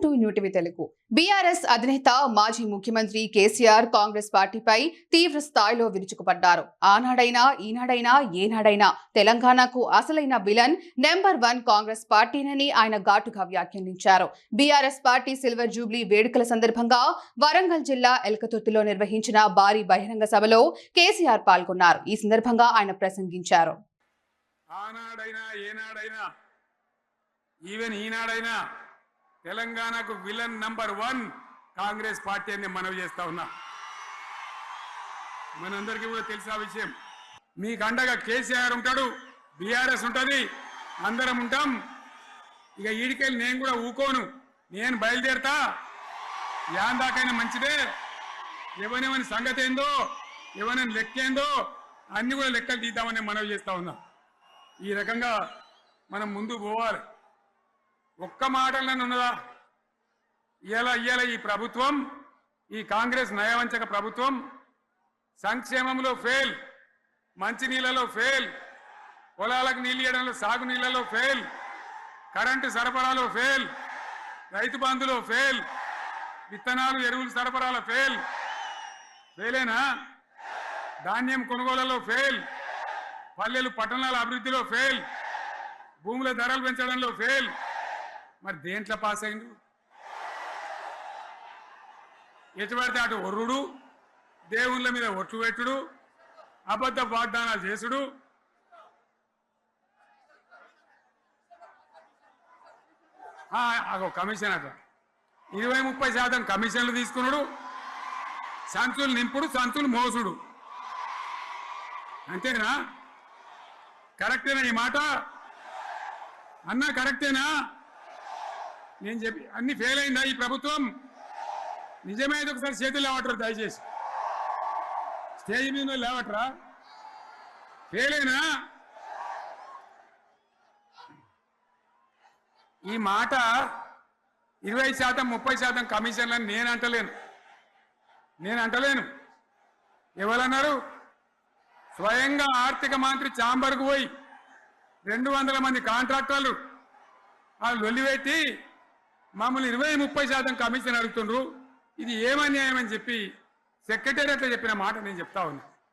To New TV Telugu. BRS అధినేత మాజీ ముఖ్యమంత్రి కేసీఆర్ కాంగ్రెస్ పార్టీపై తీవ్ర స్థాయిలో విరుచుకుపడ్డారు. ఆనాడైనా ఈనాడైనా ఏనాడైనా తెలంగాణకు అసలైన విలన్ నెంబర్ 1 కాంగ్రెస్ పార్టీనని ఆయన ఘాటుగా వ్యాఖ్యానించారు. బీఆర్ఎస్ పార్టీ సిల్వర్ జూబ్లీ వేడుకల సందర్భంగా వరంగల్ జిల్లా ఎల్కతుర్తిలో నిర్వహించిన భారీ బహిరంగ సభలో కేసీఆర్ పాల్గొన్నారు. ఈ సందర్భంగా ఆయన ప్రసంగించారు. ఆనాడైనా ఏనాడైనా ఈవెన్ ఈనాడైనా తెలంగాణకు విలన్ నంబర్ 1 కాంగ్రెస్ పార్టీ అని మనవి చేస్తా ఉన్నా. మనందరికీ కూడా తెలిసిన విషయం. మీకు అండగా కేసీఆర్ ఉంటాడు, బీఆర్ఎస్ ఉంటుంది, అందరం ఉంటాం. ఇక ఈడికెళ్ళి నేను కూడా ఊకోను, నేను బయలుదేరతా. యాందాకైనా మంచిదే. ఎవరెవరి సంగతి ఏందో, ఎవరైనా లెక్కేందో అన్ని కూడా లెక్కలు తీద్దామని మనవి చేస్తా ఉన్నా. ఈ రకంగా మనం ముందు పోవాలి. ఒక్క మాటలను ఉన్నదా? ఇవాళ ఈ ప్రభుత్వం, ఈ కాంగ్రెస్ నయవంచక ప్రభుత్వం సంక్షేమంలో ఫెయిల్, మంచినీళ్ళలో ఫెయిల్, పొలాలకు నీళ్ళు ఇవ్వడంలో, సాగునీళ్ళలో ఫెయిల్, కరెంటు సరఫరాలో ఫెయిల్, రైతు బంధులో ఫెయిల్, విత్తనాలు ఎరువులు సరఫరాలో ఫెయిలేనా? ధాన్యం కొనుగోలులో ఫెయిల్, పల్లెలు పట్టణాల అభివృద్ధిలో ఫెయిల్, భూముల ధరలు పెంచడంలో ఫెయిల్. మరి దేంట్లో పాస్ అయిండు? ఎటుపడితే అటు ఒర్రుడు, దేవుళ్ళ మీద ఒట్లు పెట్టుడు, అబద్ధ వాగ్దానాలు చేసుడు, కమిషన్ అట 20-30% కమిషన్లు తీసుకున్నాడు, సంచులు నింపుడు, సంచులు మోసుడు. అంతేనా? కరెక్టేనా ఈ మాట? అన్నా కరెక్టేనా? నేను చెప్పి అన్ని ఫెయిల్ అయిందా ఈ ప్రభుత్వం? నిజమైతే ఒకసారి చేతులు లేవటరు, దయచేసి స్టేజ్ మీద లేవటరా. ఫెయిల్ అయినా ఈ మాట 20%-30% కమిషన్లని నేను అంటలేను. ఎవరన్నారు? స్వయంగా ఆర్థిక మంత్రి ఛాంబర్కు పోయి 200 మంది కాంట్రాక్టర్లు వాళ్ళు లొల్లిపెట్టి మమ్మల్ని 20-30% కమిషన్ అడుగుతుండ్రు, ఇది ఏమన్యాయం అని చెప్పి సెక్రటేరియట్లో చెప్పిన మాట నేను చెప్తా ఉన్నా.